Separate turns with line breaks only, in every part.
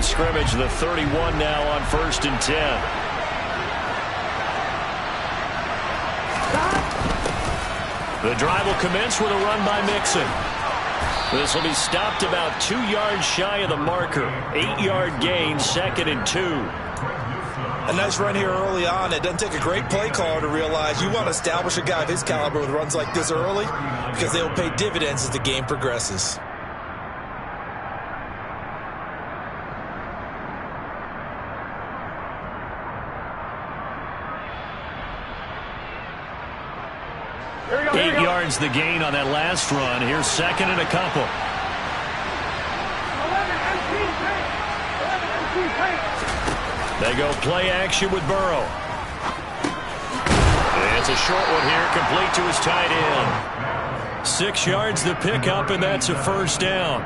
of scrimmage, the 31 now on 1st and 10. The drive will commence with a run by Mixon. This will be stopped about 2 yards shy of the marker. 8-yard gain, 2nd and 2.
A nice run here early on. It doesn't take a great play caller to realize you want to establish a guy of his caliber with runs like this early because they will pay dividends as the game progresses.
Eight yards the gain on that last run. Here's 2nd and a couple. They go play action with Burrow. It's a short one here, complete to his tight end. 6 yards the pickup, and that's a 1st down.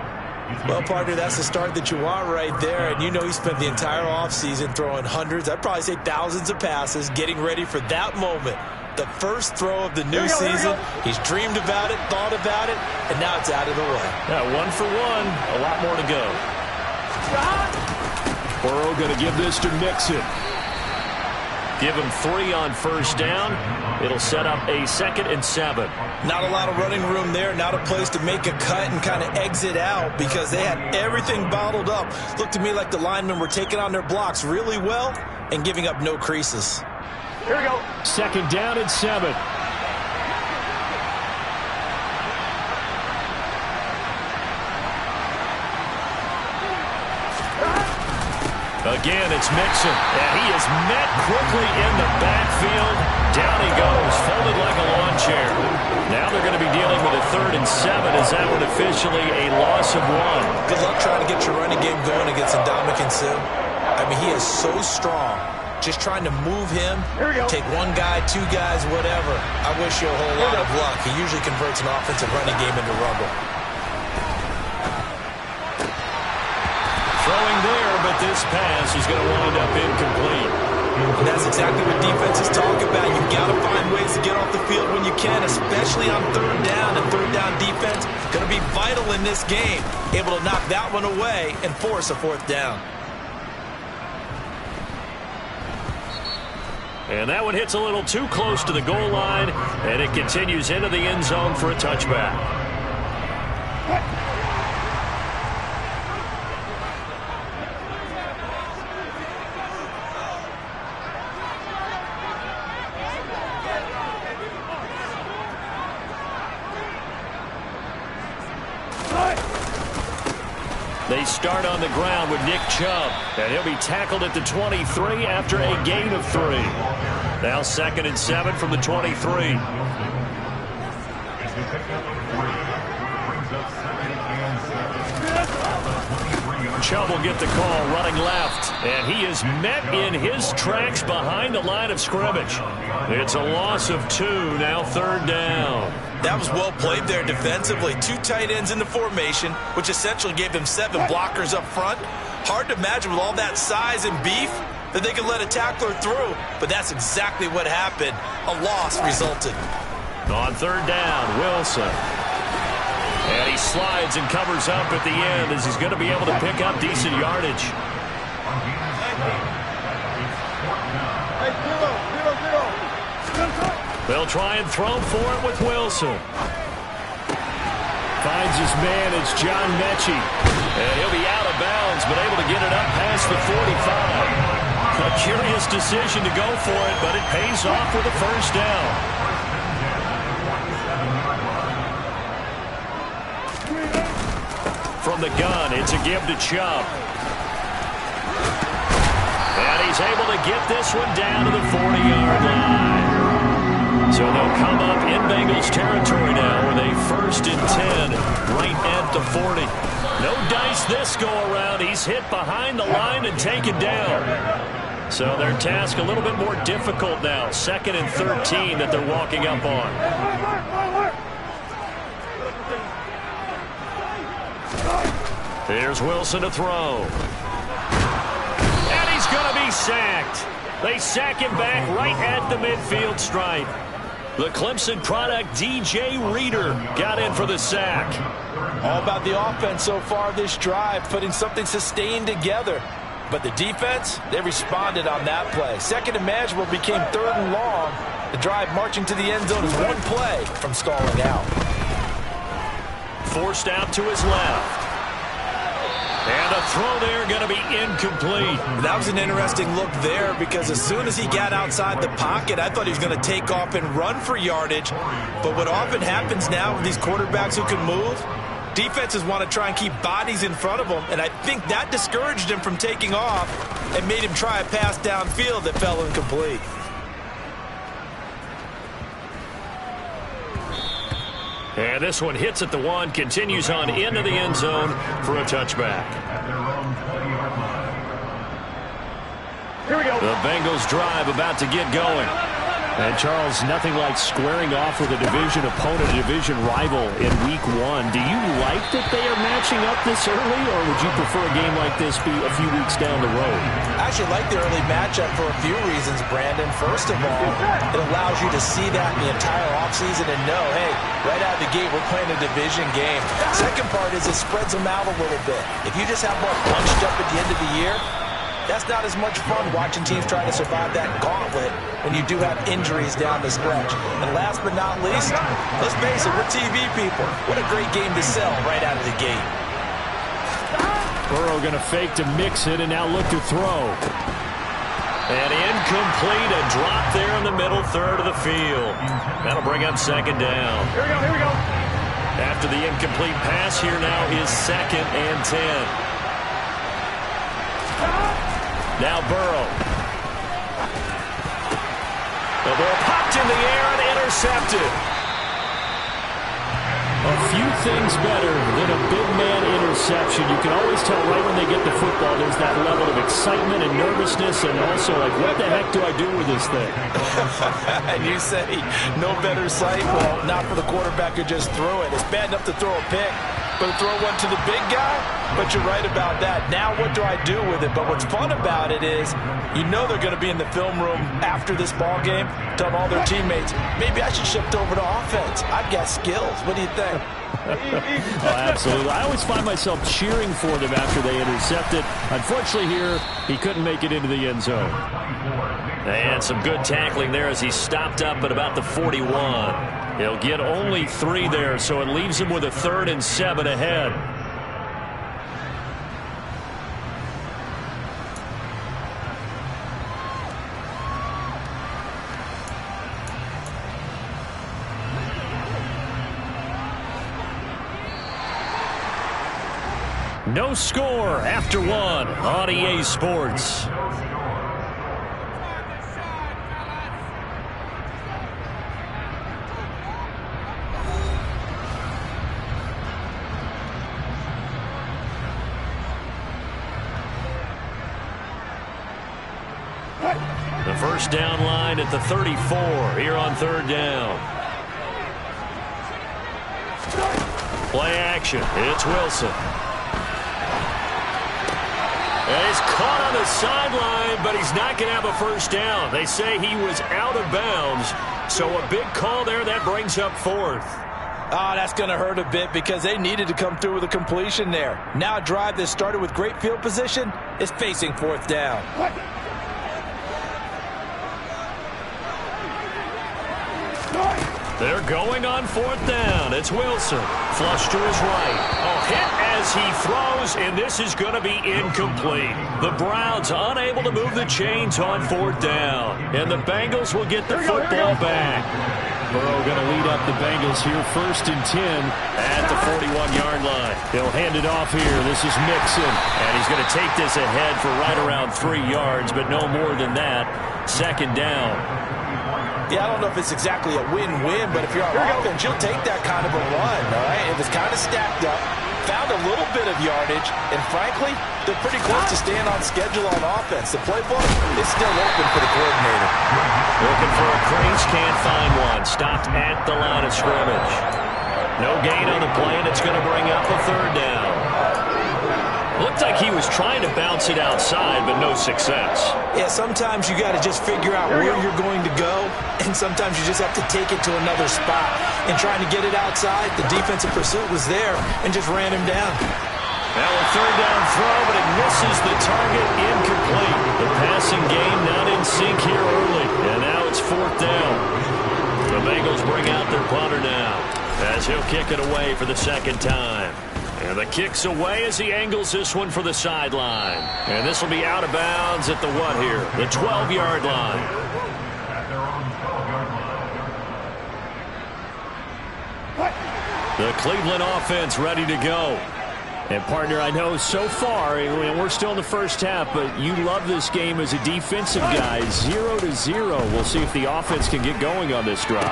Well, partner, that's the start that you want right there. And you know he spent the entire offseason throwing hundreds, I'd probably say thousands of passes, getting ready for that moment. The first throw of the new season. He's dreamed about it, thought about it, and now it's out of the way.
Yeah, 1 for 1. A lot more to go. Burrow going to give this to Mixon. Give him 3 on 1st down. It'll set up a 2nd and 7.
Not a lot of running room there. Not a place to make a cut and kind of exit out because they had everything bottled up. Looked to me like the linemen were taking on their blocks really well and giving up no creases.
Here we go. 2nd down and 7. Again, it's Mixon, and he is met quickly in the backfield. Down he goes, folded like a lawn chair. Now they're going to be dealing with a 3rd and 7. Is that one officially a loss of 1?
Good luck trying to get your running game going against Ndamukong Suh. I mean, he is so strong. Just trying to move him, take 1 guy, 2 guys, whatever. I wish you a whole lot of luck. He usually converts an offensive running game into rubble.
Throwing there, but this pass is going to wind up incomplete.
And that's exactly what defenses talk about. You've got to find ways to get off the field when you can, especially on 3rd down. And 3rd down defense going to be vital in this game. Able to knock that one away and force a 4th down.
And that one hits a little too close to the goal line, and it continues into the end zone for a touchback. They start on the ground with Nick Chubb, and he'll be tackled at the 23 after a gain of 3. Now 2nd and 7 from the 23. Chubb will get the call running left, and he is met in his tracks behind the line of scrimmage. It's a loss of 2, now 3rd down.
That was well played there defensively. 2 tight ends in the formation, which essentially gave them 7 blockers up front. Hard to imagine with all that size and beef that they could let a tackler through, but that's exactly what happened. A loss resulted.
On 3rd down, Wilson. And he slides and covers up at the end as he's going to be able to pick up decent yardage. They'll try and throw for it with Wilson. Finds his man, it's John Mechie. And he'll be out of bounds, but able to get it up past the 45. A curious decision to go for it, but it pays off with a 1st down. From the gun, it's a give to Chubb. And he's able to get this one down to the 40-yard line. So they'll come up in Bengals territory now with a 1st and 10 right at the 40. No dice this go-around. He's hit behind the line and taken down. So their task a little bit more difficult now. 2nd and 13 that they're walking up on. Here's Wilson to throw. And he's going to be sacked. They sack him back right at the midfield stripe. The Clemson product, DJ Reader, got in for the sack.
All about the offense so far this drive, putting something sustained together. But the defense, they responded on that play. Second and manageable became 3rd and long. The drive marching to the end zone is one play from stalling out.
Forced out to his left. And a throw there going to be incomplete.
That was an interesting look there because as soon as he got outside the pocket, I thought he was going to take off and run for yardage. But what often happens now with these quarterbacks who can move, defenses want to try and keep bodies in front of them, and I think that discouraged him from taking off and made him try a pass downfield that fell incomplete.
And this one hits at the 1, continues on into the end zone for a touchback.
Here we go.
The Bengals drive about to get going.
And, Charles, nothing like squaring off with a division opponent, a division rival in Week 1. Do you like that they are matching up this early, or would you prefer a game like this be a few weeks down the road?
I actually like the early matchup for a few reasons, Brandon. First of all, it allows you to see that in the entire offseason and know, hey, right out of the gate, we're playing a division game. Second part is it spreads them out a little bit. If you just have more bunched up at the end of the year, that's not as much fun watching teams try to survive that gauntlet when you do have injuries down the stretch. And last but not least, let's face it, we're TV people. What a great game to sell right out of the gate.
Burrow going to fake to mix it and now look to throw.
And incomplete, a drop there in the middle third of the field. That'll bring up second down.
Here we go, here we go.
After the incomplete pass, here now is 2nd and 10. Now Burrow. The ball popped in the air and intercepted.
A few things better than a big man interception. You can always tell right when they get the football, there's that level of excitement and nervousness and also like, what the heck do I do with this thing?
And you say no better sight? Well, not for the quarterback who just threw it. It's bad enough to throw a pick, but to throw one to the big guy? But you're right about that. Now what do I do with it? But what's fun about it is you know they're going to be in the film room after this ball game telling all their teammates, maybe I should shift over to offense. I've got skills. What do you think?
Oh, absolutely. I always find myself cheering for them after they intercept it. Unfortunately here, he couldn't make it into the end zone.
And some good tackling there as he stopped up at about the 41. He'll get only 3 there, so it leaves him with a 3rd and 7 ahead. No score after 1 on EA Sports. The first down line at the 34 here on 3rd down. Play action. It's Wilson. And he's caught on the sideline, but he's not going to have a first down. They say he was out of bounds, so a big call there. That brings up 4th.
Oh, that's going to hurt a bit because they needed to come through with a completion there. Now a drive that started with great field position is facing 4th down.
They're going on 4th down. It's Wilson. Flush to his right. Oh, hit as he throws, and this is going to be incomplete. The Browns unable to move the chains on 4th down. And the Bengals will get the football back.
Burrow going to lead up the Bengals here, 1st and 10
at the 41-yard line.
He'll hand it off here. This is Mixon.
And he's going to take this ahead for right around 3 yards, but no more than that. 2nd down.
Yeah, I don't know if it's exactly a win-win, but if you're on offense, you'll take that kind of a run, all right? It was kind of stacked up, found a little bit of yardage, and frankly, they're pretty close to staying on schedule on offense. The playbook is still open for the coordinator.
Looking for a crease, can't find one. Stopped at the line of scrimmage. No gain on the play, and it's going to bring up a 3rd down. Looked like he was trying to bounce it outside, but no success.
Yeah, sometimes you got to just figure out where you're going to go, and sometimes you just have to take it to another spot. And trying to get it outside, the defensive pursuit was there and just ran him down.
Now a third down throw, but it misses the target, incomplete. The passing game not in sync here early, and now it's fourth down. The Bengals bring out their punter now, as he'll kick it away for the second time. And the kick's away as he angles this one for the sideline. And this will be out of bounds at the what here? The 12-yard line. The Cleveland offense ready to go. And, partner, I know so far, we're still in the first half, but you love this game as a defensive guy. 0-0. We'll see if the offense can get going on this drive.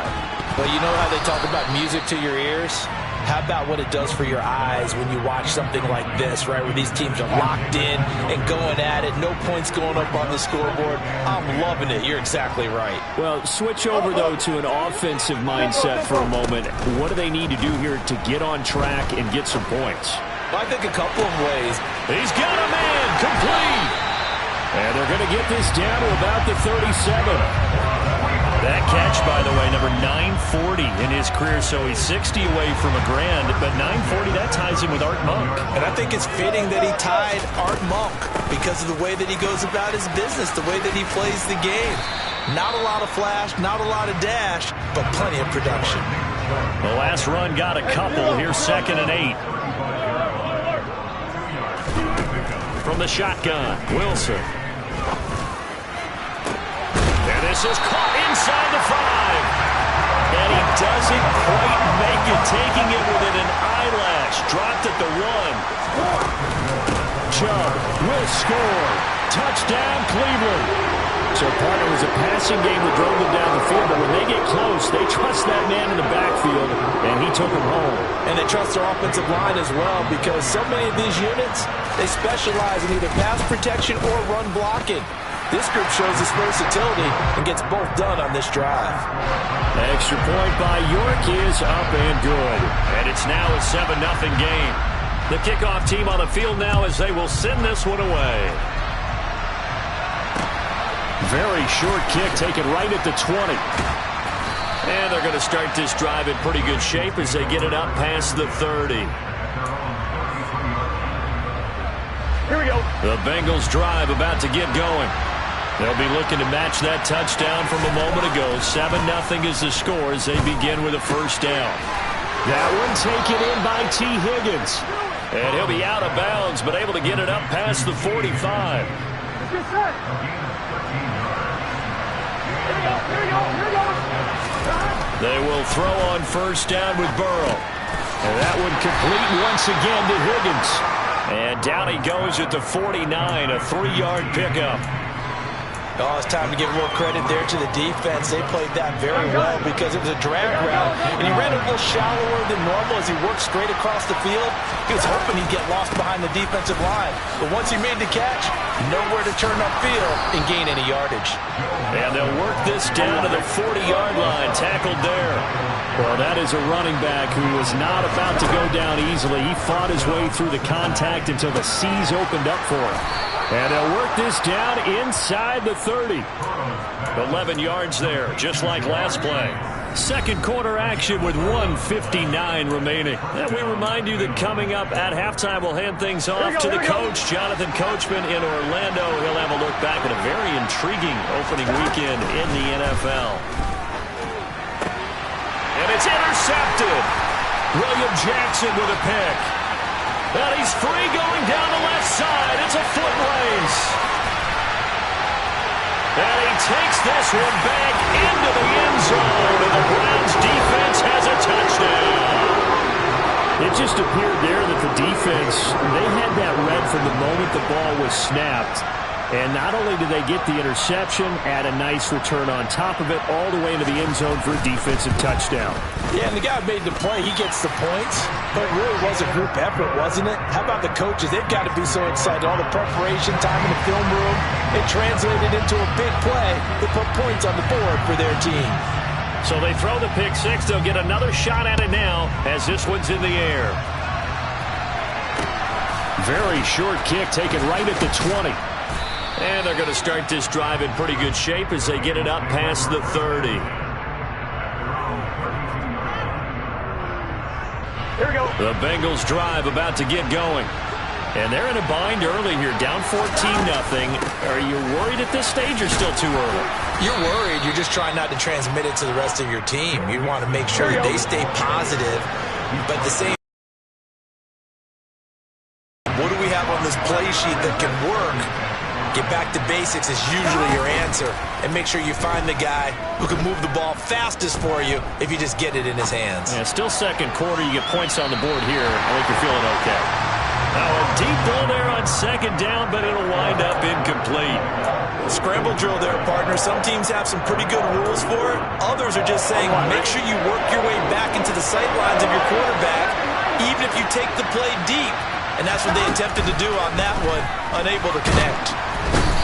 Well, you know how they talk about music to your ears? How about what it does for your eyes when you watch something like this, right, where these teams are locked in and going at it, no points going up on the scoreboard? I'm loving it. You're exactly right.
Well, switch over, though, to an offensive mindset for a moment. What do they need to do here to get on track and get some points?
Well, I think a couple of ways.
He's got a man complete.
And they're going to get this down to about the 37.
That catch, by the way, number 940 in his career, so he's 60 away from a grand, but 940, that ties him with Art Monk.
And I think it's fitting that he tied Art Monk because of the way that he goes about his business, the way that he plays the game. Not a lot of flash, not a lot of dash, but plenty of production.
The last run got a couple. Here's 2nd and 8. From the shotgun, Wilson. And this is caught inside the 5. And he doesn't quite make it, taking it within an eyelash. Dropped at the 1.
Chubb will score. Touchdown, Cleveland. So, partner, it was a passing game that drove them down the field, but when they get close, they trust that man in the backfield, and he took them home.
And they trust their offensive line as well, because so many of these units, they specialize in either pass protection or run blocking. This group shows its versatility and gets both done on this drive.
Extra point by York is up and good.
And it's now a 7-0 game. The kickoff team on the field now as they will send this one away.
Very short kick taken right at the 20.
And they're going to start this drive in pretty good shape as they get it up past the 30.
Here we go.
The Bengals drive about to get going. They'll be looking to match that touchdown from a moment ago. 7-0 is the score as they begin with a first down.
That one taken in by T. Higgins.
And he'll be out of bounds, but able to get it up past the 45. They will throw on first down with Burrow.
And that one complete once again to Higgins.
And down he goes at the 49, a 3-yard pickup.
Oh, it's time to give a little credit there to the defense. They played that very well because it was a drag route, and he ran a little shallower than normal as he worked straight across the field. He was hoping he'd get lost behind the defensive line. But once he made the catch, nowhere to turn upfield and gain any yardage.
And they'll work this down to the 40-yard line, tackled there.
Well, that is a running back who was not about to go down easily. He fought his way through the contact until the C's opened up for him. And they'll work this down inside the 30.
11 yards there, just like last play. Second quarter action with 1:59 remaining. And we remind you that coming up at halftime, we'll hand things off to the coach, Jonathan Coachman in Orlando. He'll have a look back at a very intriguing opening weekend in the NFL. And it's intercepted. William Jackson with a pick. And he's free going down the left side. It's a foot race. And he takes this one back into the end zone. And the Browns defense has a touchdown.
It just appeared there that the defense, they had that read from the moment the ball was snapped. And not only did they get the interception, add a nice return on top of it, all the way into the end zone for a defensive touchdown.
Yeah, and the guy who made the play, he gets the points. But it really was a group effort, wasn't it? How about the coaches? They've got to be so excited. All the preparation time in the film room, it translated into a big play to put points on the board for their team.
So they throw the pick six. They'll get another shot at it now as this one's in the air.
Very short kick taken right at the 20.
And they're going to start this drive in pretty good shape as they get it up past the 30.
Here we go.
The Bengals drive about to get going. And they're in a bind early here, down 14-0. Are you worried at this stage or still too early?
You're worried. You're just trying not to transmit it to the rest of your team. You want to make sure that they stay positive, but the same. What do we have on this play sheet that can work? Get back to basics is usually your answer. And make sure you find the guy who can move the ball fastest for you if you just get it in his hands.
Yeah, still second quarter. You get points on the board here. I think you're feeling okay.
Now a deep ball there on second down, but it'll wind up incomplete.
Scramble drill there, partner. Some teams have some pretty good rules for it. Others are just saying make sure you work your way back into the sight lines of your quarterback, even if you take the play deep. And that's what they attempted to do on that one, unable to connect.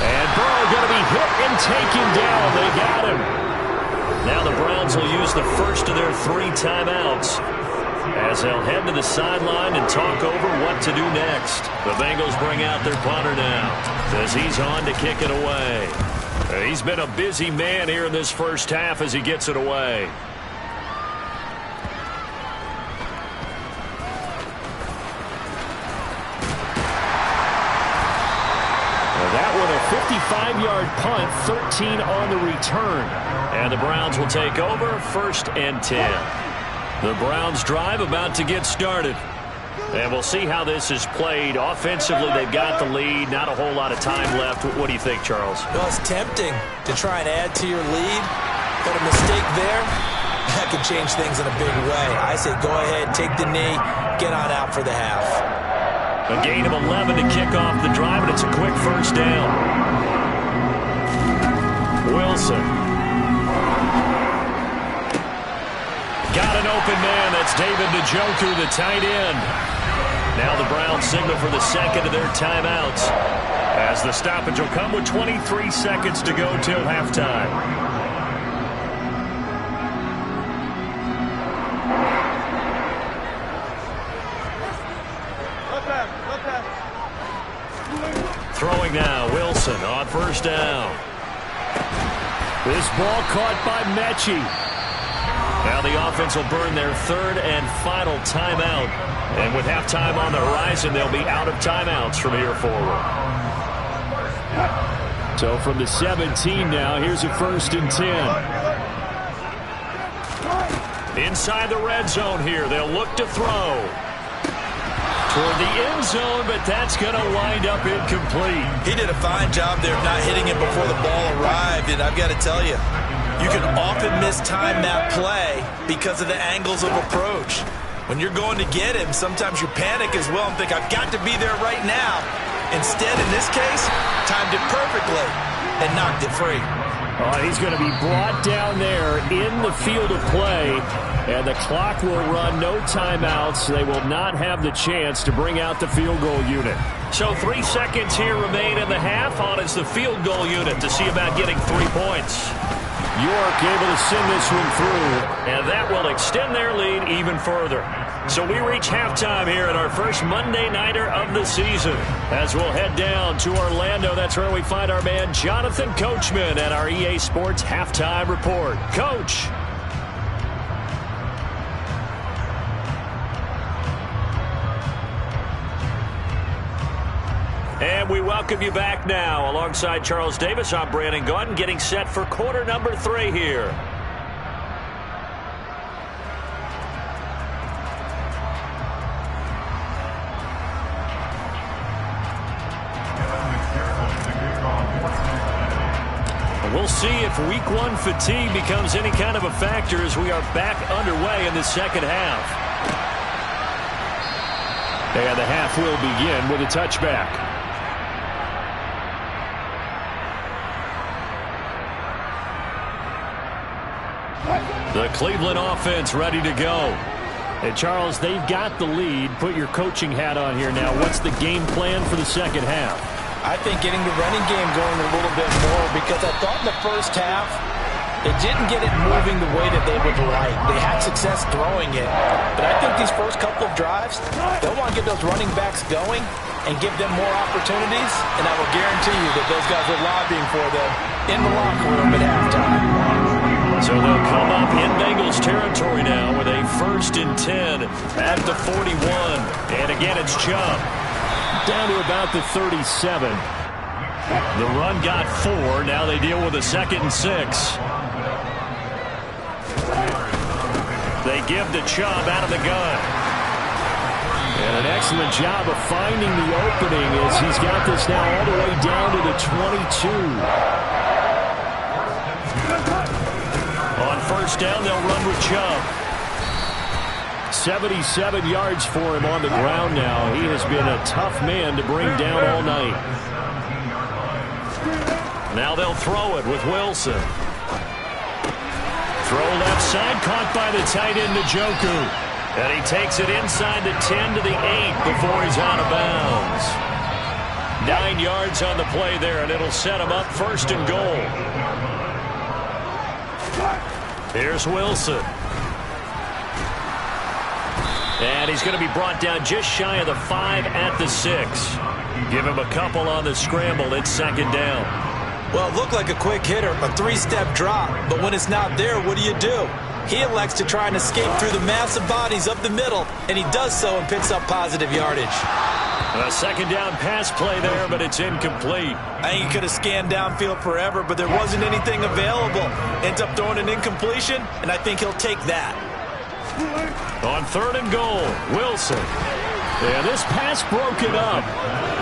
And Burrow going to be hit and taken down. They got him. Now the Browns will use the first of their 3 timeouts as they'll head to the sideline and talk over what to do next. The Bengals bring out their punter now as he's on to kick it away. He's been a busy man here in this first half as he gets it away.
That one a 55-yard punt, 13 on the return.
And the Browns will take over, 1st and 10. The Browns drive about to get started. And we'll see how this is played. Offensively, they've got the lead. Not a whole lot of time left. What do you think, Charles?
Well, it's tempting to try and add to your lead, but a mistake there, that could change things in a big way. I say go ahead, take the knee, get on out for the half.
A gain of 11 to kick off the drive, and it's a quick first down. Wilson. Got an open man. That's David Njoku, the tight end. Now the Browns signal for the second of their timeouts as the stoppage will come with 23 seconds to go till halftime. Throwing now, Wilson on first down.
This ball caught by Mechie.
Now the offense will burn their 3rd and final timeout. And with halftime on the horizon, they'll be out of timeouts from here forward.
So from the 17 now, here's a 1st and 10.
Inside the red zone here, they'll look to throw. Toward the end zone, but that's going to wind up incomplete.
He did a fine job there of not hitting it before the ball arrived, and I've got to tell you, you can often mistime that play because of the angles of approach. When you're going to get him, sometimes you panic as well and think, I've got to be there right now. Instead, in this case, timed it perfectly and knocked it free.
He's going to be brought down there in the field of play, and the clock will run, no timeouts. They will not have the chance to bring out the field goal unit.
So 3 seconds here remain in the half. On is the field goal unit to see about getting 3 points.
York able to send this one through.
And that will extend their lead even further. So we reach halftime here at our first Monday Nighter of the season. As we'll head down to Orlando, that's where we find our man Jonathan Coachman at our EA Sports Halftime Report. Coach. And we welcome you back now. Alongside Charles Davis, I'm Brandon Gaudin, getting set for quarter number 3 here. We'll see if week 1 fatigue becomes any kind of a factor as we are back underway in the second half.
And the half will begin with a touchback.
The Cleveland offense ready to go.
Hey, Charles, they've got the lead. Put your coaching hat on here now. What's the game plan for the second half?
I think getting the running game going a little bit more, because I thought in the first half They didn't get it moving the way that they would like. They had success throwing it. But I think these first couple of drives, they'll want to get those running backs going and give them more opportunities. And I will guarantee you that those guys are lobbying for them in the locker room at halftime.
So they'll come up in Bengals territory now with a 1st and 10 at the 41. And again, it's Chubb.
Down to about the 37.
The run got 4. Now they deal with a 2nd and 6. They give to Chubb out of the gun.
And an excellent job of finding the opening as he's got this now all the way down to the 22.
On 1st down, they'll run with Chubb.
77 yards for him on the ground now. He has been a tough man to bring down all night.
Now they'll throw it with Wilson. Throw left side, caught by the tight end, Njoku. And he takes it inside the 10 to the 8 before he's out of bounds. 9 yards on the play there, and it'll set him up 1st and goal. Here's Wilson. And he's going to be brought down just shy of the 5 at the 6. Give him a couple on the scramble. It's 2nd down.
Well, it looked like a quick hitter, a 3-step drop. But when it's not there, what do? He elects to try and escape through the massive bodies up the middle, and he does so and picks up positive yardage.
A 2nd down pass play there, but it's incomplete.
I think he could have scanned downfield forever, but there wasn't anything available. Ends up throwing an incompletion, and I think he'll take that.
On 3rd and goal, Wilson.
Yeah, this pass broke it up.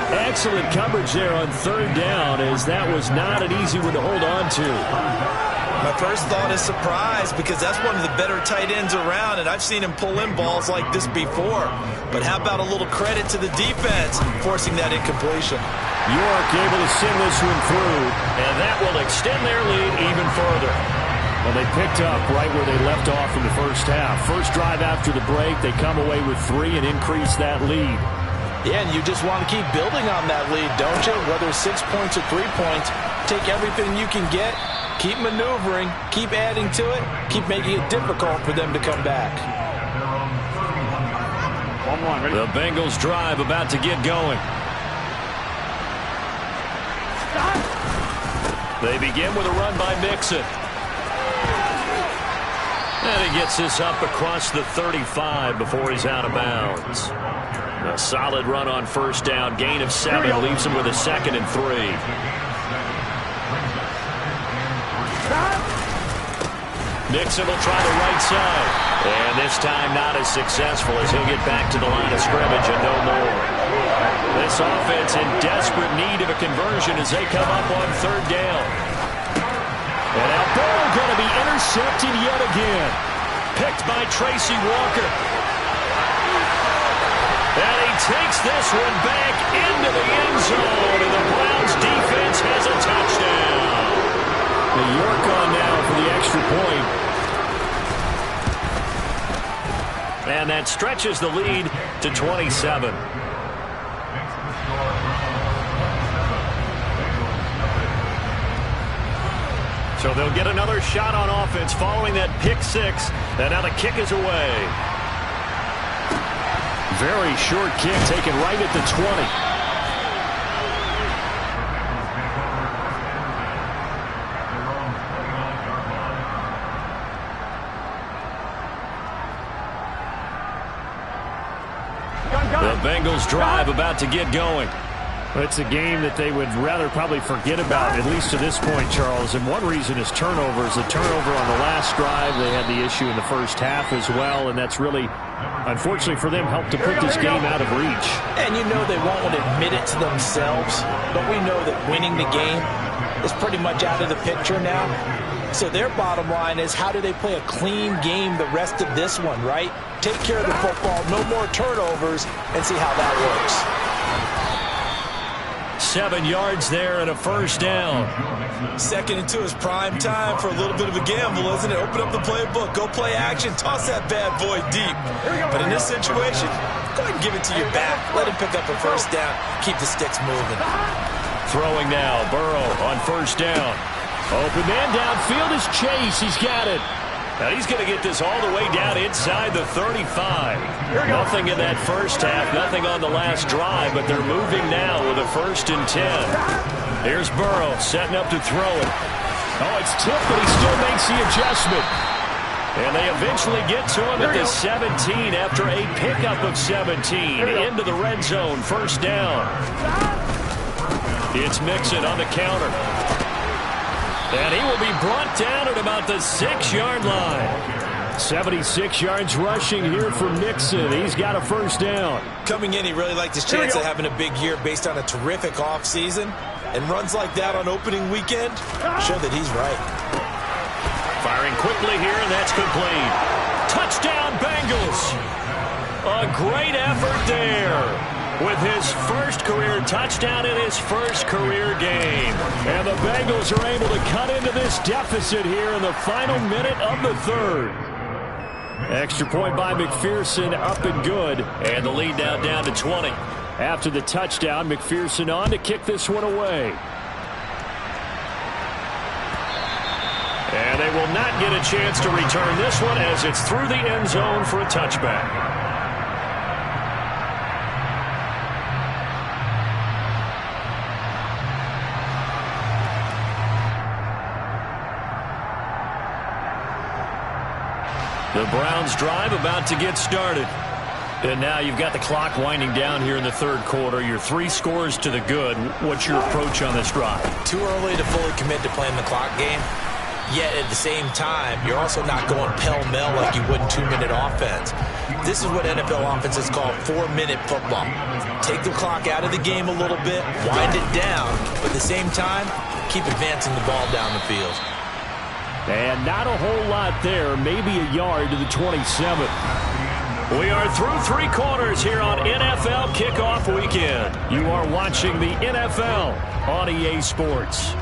Excellent coverage there on 3rd down, as that was not an easy one to hold on to.
My first thought is surprise, because that's one of the better tight ends around, and I've seen him pull in balls like this before. But how about a little credit to the defense forcing that incompletion?
York able to send this one through.
And that will extend their lead even further.
Well, they picked up right where they left off in the first half. First drive after the break, they come away with 3 and increase that lead.
Yeah, and you just want to keep building on that lead, don't you? Whether it's 6 points or 3 points, take everything you can get, keep maneuvering, keep adding to it, keep making it difficult for them to come back.
The Bengals drive about to get going. They begin with a run by Mixon. And he gets this up across the 35 before he's out of bounds. A solid run on 1st down. Gain of 7 leaves him with a 2nd and 3. Mixon will try the right side. And this time not as successful as he'll get back to the line of scrimmage and no more. This offense in desperate need of a conversion as they come up on 3rd down. And now Burrow going to be intercepted yet again. Picked by Tracy Walker. And he takes this one back into the end zone. And the Browns defense has a touchdown.
The York on now for the extra point.
And that stretches the lead to 27. So they'll get another shot on offense following that pick 6. And now the kick is away.
Very short kick taken right at the 20.
The Bengals drive about to get going.
It's a game that they would rather probably forget about, at least to this point, Charles. And one reason is turnovers. A turnover on the last drive. They had the issue in the first half as well, and that's really, unfortunately for them, helped to put this game out of reach.
And you know they won't admit it to themselves, but we know that winning the game is pretty much out of the picture now. So their bottom line is, how do they play a clean game the rest of this one, right? Take care of the football, no more turnovers, and see how that works.
7 yards there and a 1st down.
2nd and 2 is prime time for a little bit of a gamble, isn't it? Open up the playbook, go play action, toss that bad boy deep. But in this situation, go ahead and give it to your back. Let him pick up a 1st down, keep the sticks moving.
Throwing now, Burrow on 1st down.
Open man downfield is Chase. He's got it.
Now he's going to get this all the way down inside the 35. Nothing in that first half, nothing on the last drive, but they're moving now with a 1st and 10. Here's Burrow setting up to throw it. Oh, it's tipped, but he still makes the adjustment. And they eventually get to him at the 17 after a pickup of 17 into the red zone. 1st down. It's Mixon on the counter. And he will be brought down at about the 6-yard line.
76 yards rushing here for Mixon. He's got a 1st down.
Coming in, he really liked his chance of having a big year based on a terrific offseason. And runs like that on opening weekend show that he's right.
Firing quickly here, and that's complete. Touchdown, Bengals. A great effort there with his 1st career touchdown in his 1st career game. And the Bengals are able to cut into this deficit here in the final minute of the 3rd. Extra point by McPherson, up and good. And the lead now down to 20.
After the touchdown, McPherson on to kick this one away.
And they will not get a chance to return this one as it's through the end zone for a touchback. The Browns drive about to get started. And now you've got the clock winding down here in the 3rd quarter. You're 3 scores to the good. What's your approach on this drive?
Too early to fully commit to playing the clock game. Yet at the same time, you're also not going pell-mell like you would in 2-minute offense. This is what NFL offenses call 4-minute football. Take the clock out of the game a little bit, wind it down, but at the same time, keep advancing the ball down the field.
And not a whole lot there, maybe a yard to the 27.
We are through 3 quarters here on NFL Kickoff Weekend.
You are watching the NFL on EA Sports.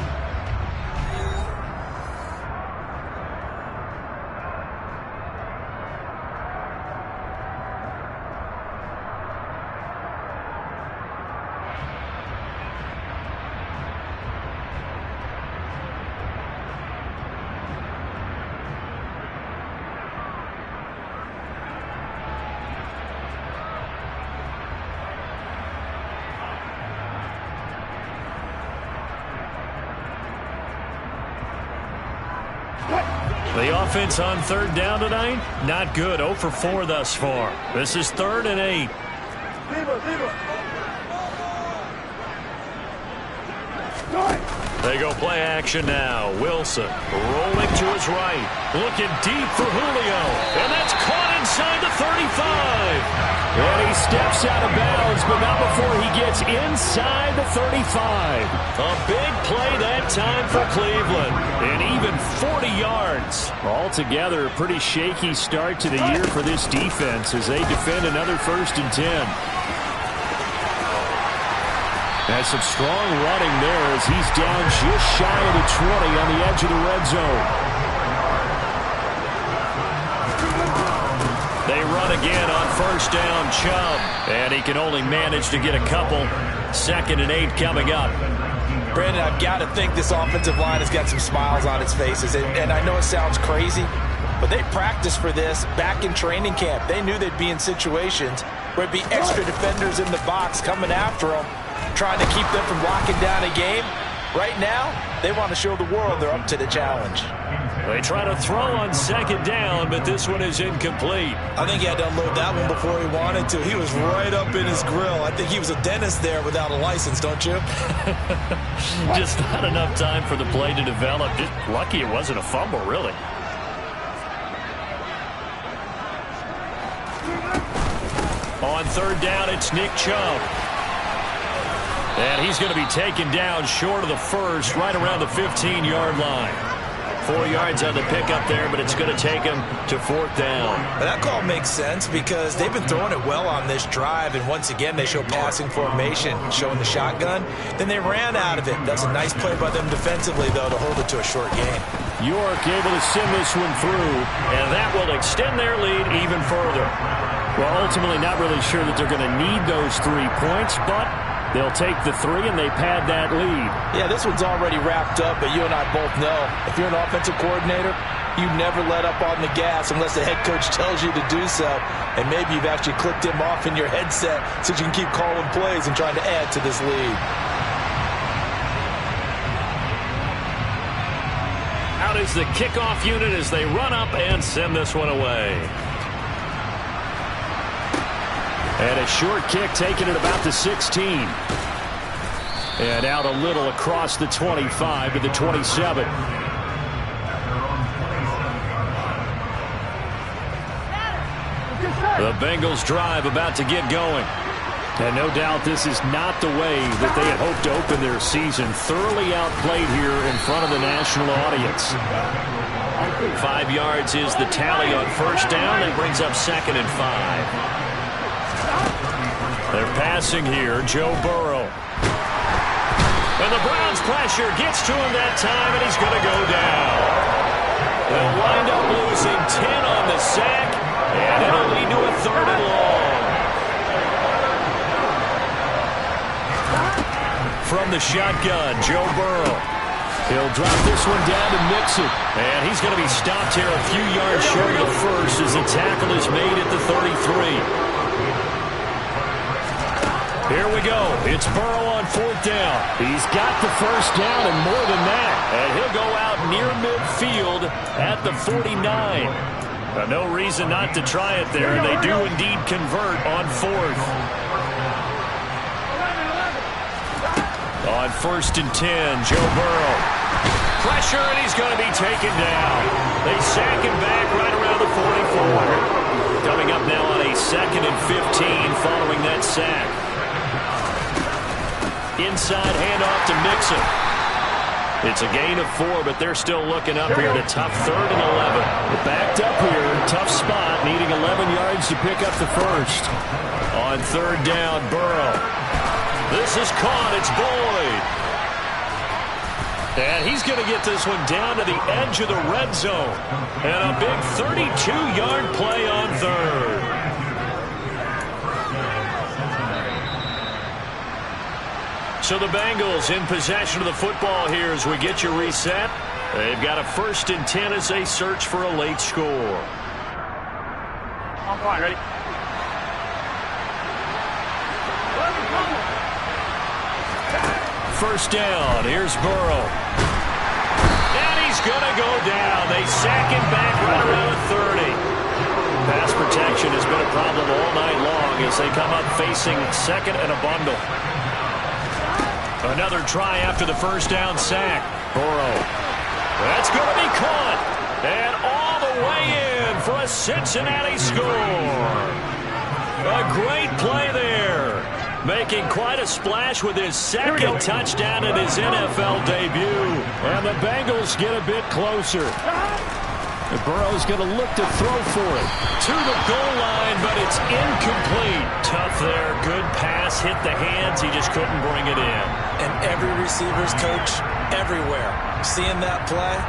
The offense on 3rd down tonight, not good. 0 for 4 thus far. This is 3rd and 8. They go play action now. Wilson rolling to his right. Looking deep for Julio. And that's caught inside the 35.
And he steps out of bounds, but not before he gets inside the 35.
A big play that time for Cleveland. And even 40 yards.
Altogether, a pretty shaky start to the year for this defense as they defend another 1st and 10. That's some strong running there as he's down just shy of the 20 on the edge of the red zone.
They run again on 1st down, Chubb. And he can only manage to get a couple. 2nd and 8 coming up.
Brandon, I've got to think this offensive line has got some smiles on its faces. And I know it sounds crazy, but they practiced for this back in training camp. They knew they'd be in situations where it'd be extra defenders in the box coming after them, trying to keep them from locking down a game. Right now, they want to show the world they're up to the challenge.
They try to throw on 2nd down, but this one is incomplete.
I think he had to unload that one before he wanted to. He was right up in his grill. I think he was a dentist there without a license, don't you?
Just not enough time for the play to develop. Just lucky it wasn't a fumble, really. On 3rd down, it's Nick Chubb. And he's going to be taken down short of the 1st, right around the 15-yard line. 4 yards on the pickup there, but it's going to take him to 4th down.
That call makes sense because they've been throwing it well on this drive, and once again they show passing formation, showing the shotgun. Then they ran out of it. That's a nice play by them defensively, though, to hold it to a short gain.
York able to send this one through,
and that will extend their lead even further.
Well, ultimately not really sure that they're going to need those 3 points, but They'll take the 3, and they pad that lead.
Yeah, this one's already wrapped up, but you and I both know if you're an offensive coordinator, you never let up on the gas unless the head coach tells you to do so. And maybe you've actually clicked him off in your headset so you can keep calling plays and trying to add to this lead.
Out is the kickoff unit as they run up and send this one away.
And a short kick taken at about the 16. And out a little across the 25 to the 27.
The Bengals drive about to get going.
And no doubt this is not the way that they had hoped to open their season. Thoroughly outplayed here in front of the national audience.
5 yards is the tally on first down. That brings up 2nd and 5. They're passing here. Joe Burrow. And the Browns pressure gets to him that time, and he's going to go down. They'll wind up losing 10 on the sack, and it'll lead to a 3rd and long. From the shotgun, Joe Burrow. He'll drop this one down to Mixon. And he's going to be stopped here a few yards short of the first as the tackle is made at the 33. Here we go. It's Burrow on 4th down.
He's got the first down and more than that.
And he'll go out near midfield at the 49. No reason not to try it there. And they do indeed convert on 4th. On 1st and 10, Joe Burrow. Pressure, and he's going to be taken down. They sack him back right around the 44. Coming up now on a 2nd and 15 following that sack. Inside handoff to Mixon. It's a gain of 4, but they're still looking up here at a tough 3rd and 11.
Backed up here, tough spot, needing 11 yards to pick up the first.
On 3rd down, Burrow. This is caught. It's Boyd. And he's going to get this one down to the edge of the red zone. And a big 32-yard play on 3rd. So the Bengals in possession of the football here as we get you reset. They've got a 1st and 10 as they search for a late score.
On point, ready?
First down, here's Burrow. And he's going to go down. They sack him back right around the 30. Pass protection has been a problem all night long as they come up facing 2nd and a bundle. Another try after the first down sack. Burrow. That's going to be caught. And all the way in for a Cincinnati score. A great play there. Making quite a splash with his 2nd touchdown in his NFL debut.
And the Bengals get a bit closer. And Burrow's going to look to throw for it.
To the goal line, but it's incomplete. Tough there. Good pass. Hit the hands. He just couldn't bring it in.
And every receiver's coach everywhere. Seeing that play,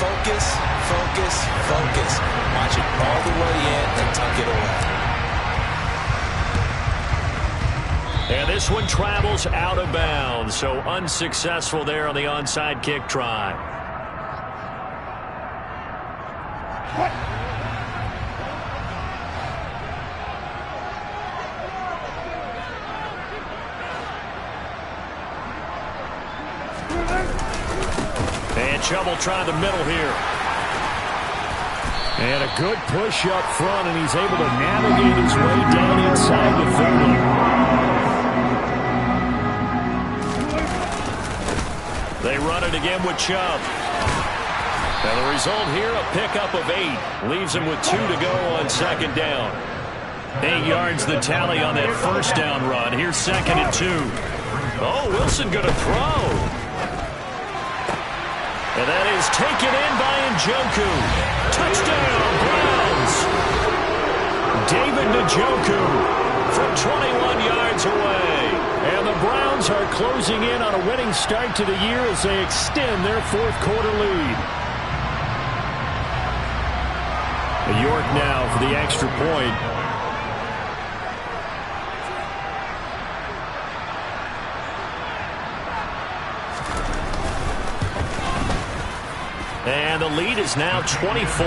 focus, focus, focus. Watch it all the way in and tuck it away.
And this one travels out of bounds, so unsuccessful there on the onside kick try. And Chubb try the middle here.
And a good push up front, and he's able to navigate his way down inside the 30.
They run it again with Chubb. And the result here, a pickup of 8. Leaves him with 2 to go on 2nd down. 8 yards the tally on that first down run. Here's 2nd and 2. Oh, Wilson going to throw. And that is taken in by Njoku. Touchdown, Browns. David Njoku from 21 yards away. And the Browns are closing in on a winning start to the year as they extend their 4th quarter lead.
York now for the extra point.
And the lead is now 24.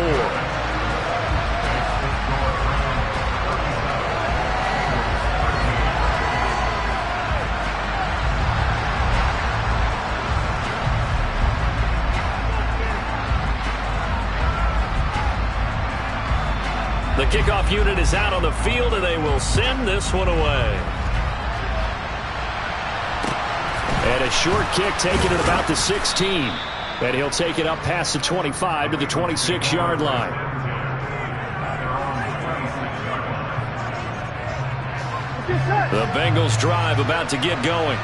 The kickoff unit is out on the field, and they will send this one away. And a short kick taken at about the 16. And he'll take it up past the 25 to the 26-yard line. The Bengals drive about to get going.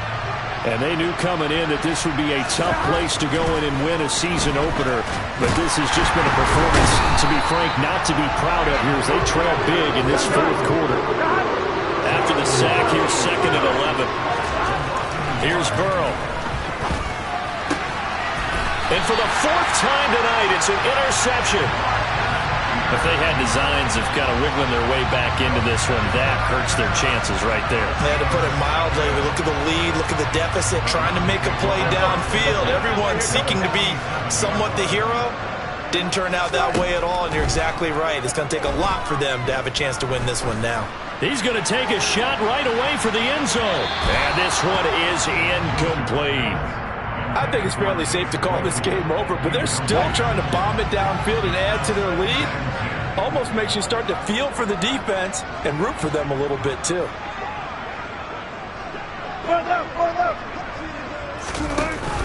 And they knew coming in that this would be a tough place to go in and win a season opener. But this has just been a performance, to be frank, not to be proud of here as they trail big in this fourth quarter. After the sack, here's 2nd and 11. Here's Burrow. And for the 4th time tonight, it's an interception. If they had designs of kind of wiggling their way back into this one, that hurts their chances right there.
They had to put it mildly. We look at the lead, look at the deficit, trying to make a play downfield. Everyone seeking to be somewhat the hero. Didn't turn out that way at all, and you're exactly right. It's going to take a lot for them to have a chance to win this one now.
He's going to take a shot right away for the end zone. And this one is incomplete.
I think it's fairly safe to call this game over, but they're still trying to bomb it downfield and add to their lead. Almost makes you start to feel for the defense and root for them a little bit, too.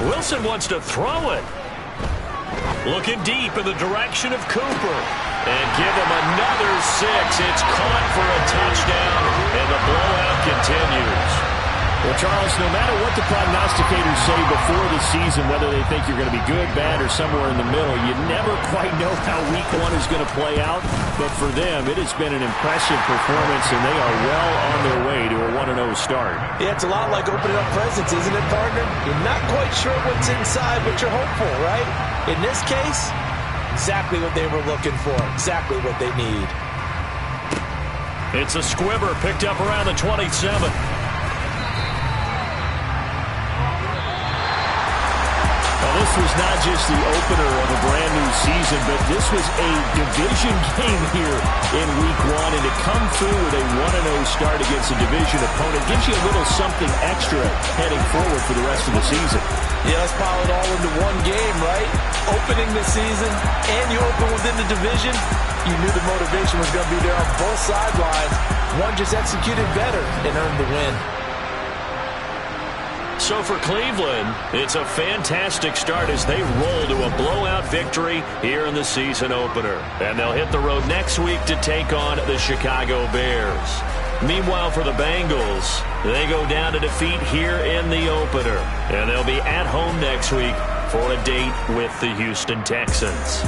Wilson wants to throw it. Looking deep in the direction of Cooper. And give him another 6. It's caught for a touchdown, and the blowout continues. Well, Charles, no matter what the prognosticators say before the season, whether they think you're going to be good, bad, or somewhere in the middle, you never quite know how week 1 is going to play out. But for them, it has been an impressive performance, and they are well on their way to a 1-0 start.
Yeah, it's a lot like opening up presents, isn't it, partner? You're not quite sure what's inside, but you're hopeful, right? In this case, exactly what they were looking for, exactly what they need.
It's a squibber picked up around the 27. This was not just the opener of a brand new season, but this was a division game here in week 1. And to come through with a 1-0 start against a division opponent gives you a little something extra heading forward for the rest of the season.
Yeah, let's pile it all into one game, right? Opening the season, and you open within the division. You knew the motivation was going to be there on both sidelines. One just executed better and earned the win.
So for Cleveland, it's a fantastic start as they roll to a blowout victory here in the season opener. And they'll hit the road next week to take on the Chicago Bears. Meanwhile, for the Bengals, they go down to defeat here in the opener. And they'll be at home next week for a date with the Houston Texans.